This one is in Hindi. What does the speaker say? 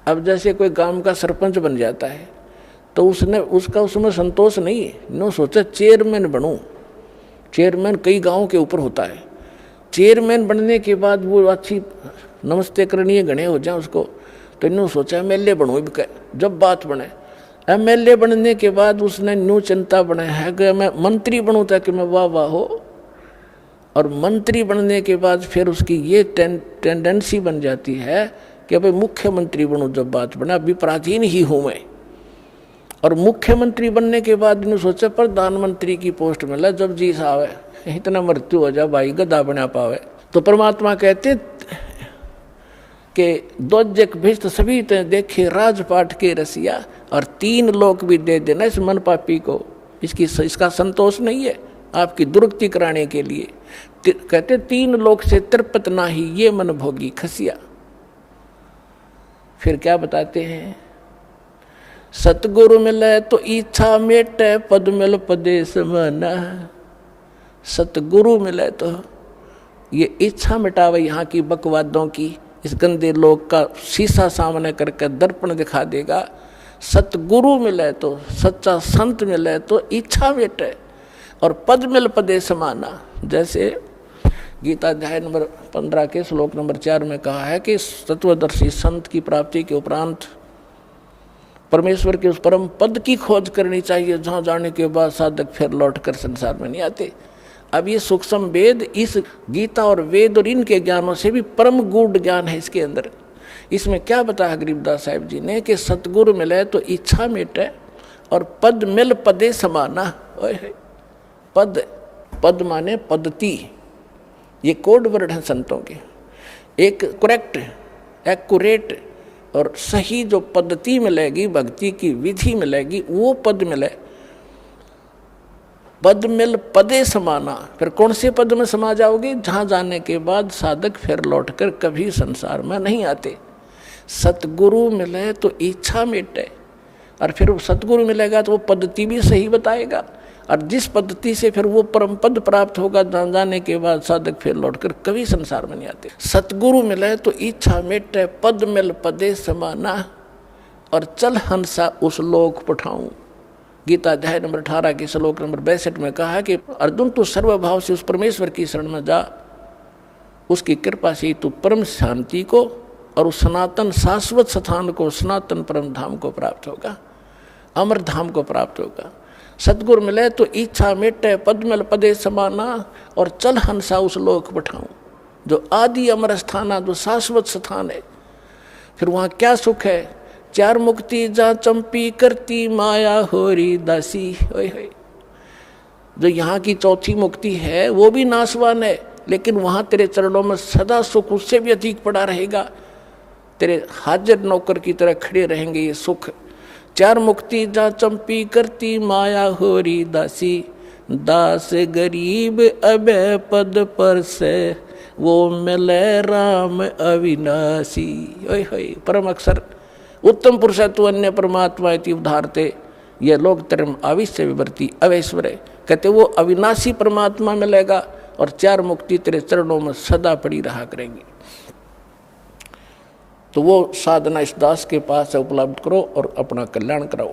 अब जैसे कोई गांव का सरपंच बन जाता है तो उसमें संतोष नहीं है, नो सोचा चेयरमैन बनूं। चेयरमैन कई गांव के ऊपर होता है। चेयरमैन बनने के बाद वो अच्छी नमस्ते करनी घने हो जाए उसको, तो इन्होंने सोचा एमएलए बनूं। जब बात बने एमएलए बनने के बाद उसने न्यू चिंता बनाया है कि मैं मंत्री बनूं ताकि मैं वाह वाह हो। और मंत्री बनने के बाद फिर उसकी ये टेंडेंसी बन जाती है कि भाई मुख्यमंत्री बनूं। जब बात बना अभी प्राचीन ही हूं मैं। और मुख्यमंत्री बनने के बाद इन्होंने सोचा प्रधानमंत्री की पोस्ट मिला। जब जी साहब है इतना मृत्यु हो जाए भाई गदा बना पावे। तो परमात्मा कहते कि दोजक भिष्ट सभी ते देखे राजपाट के रसिया, और 3 लोक भी दे देना इस मन पापी को। इसका संतोष नहीं है आपकी दुर्गति कराने के लिए। कहते 3 लोक से तृप्त नाही ये मन भोगी खसिया। फिर क्या बताते हैं, सतगुरु मिले तो इच्छा मेटे पद मिल पदे समाना। सतगुरु मिले तो ये इच्छा मिटावे यहाँ की बकवादों की, इस गंदे लोग का शीशा सामने करके दर्पण दिखा देगा। सतगुरु मिले तो, सच्चा संत मिले तो इच्छा मिटे और पद मिल पदे समाना। जैसे गीता अध्याय नंबर 15 के श्लोक नंबर 4 में कहा है कि तत्वदर्शी संत की प्राप्ति के उपरांत परमेश्वर के उस परम पद की खोज करनी चाहिए, जहाँ जाने के बाद साधक फिर लौट कर संसार में नहीं आते। अब ये सूक्ष्म वेद इस गीता और वेद और इनके ज्ञानों से भी परम गूढ़ ज्ञान है इसके अंदर। इसमें क्या बताया गरीबदास साहिब जी ने कि सतगुरु मिले तो इच्छा मिटे और पद मिल पदे समाना। पद, पद माने पद्धति, ये कोड वर्ड हैं संतों के। एक करेक्ट एक्यूरेट और सही जो पद्धति मिलेगी, भक्ति की विधि मिलेगी, वो पद मिले। पद मिल पदे समाना। फिर कौन से पद में समा जाओगे, जहाँ जाने के बाद साधक फिर लौटकर कभी संसार में नहीं आते। सतगुरु मिले तो इच्छा मिटे, और फिर सतगुरु मिलेगा तो वो पद्धति भी सही बताएगा, और जिस पद्धति से फिर वो परम पद प्राप्त होगा, जहाँ जाने के बाद साधक फिर लौटकर कभी संसार में नहीं आते। सतगुरु मिले तो इच्छा मिटे पद मिल पदे समाना, और चल हंसा उस लोक पठाऊं। गीता अध्याय नंबर 18 के श्लोक नंबर 62 में कहा कि अर्जुन तू सर्वभाव से उस परमेश्वर की शरण में जा, उसकी कृपा से तू परम शांति को और उस सनातन शाश्वत स्थान को, सनातन परम धाम को प्राप्त होगा, अमर धाम को प्राप्त होगा। सतगुरु मिले तो इच्छा मिटे पद मिल पदे समाना, और चल हंसा उस लोक पठाऊं, जो आदि अमर स्थान है, जो शाश्वत स्थान है। फिर वहाँ क्या सुख है, 4 मुक्ति जा चंपी करती माया होरी दासी। जो यहाँ की 4थी मुक्ति है वो भी नाशवान है, लेकिन वहाँ तेरे चरणों में सदा सुख उससे भी अधिक पड़ा रहेगा। तेरे हाजिर नौकर की तरह खड़े रहेंगे ये सुख। 4 मुक्ति जा चंपी करती माया होरी दासी, दास गरीब अबे पद पर से वो मिले राम अविनाशी। परम अक्षर उत्तम पुरुष तु अन्य परमात्मा इति उद्धारते, ये लोग term आविश्य विवर्ती अवैश्वरे। कहते वो अविनाशी परमात्मा मिलेगा, और 4 मुक्ति तेरे चरणों में सदा पड़ी रहा करेंगी। तो वो साधना इस दास के पास उपलब्ध करो और अपना कल्याण कराओ।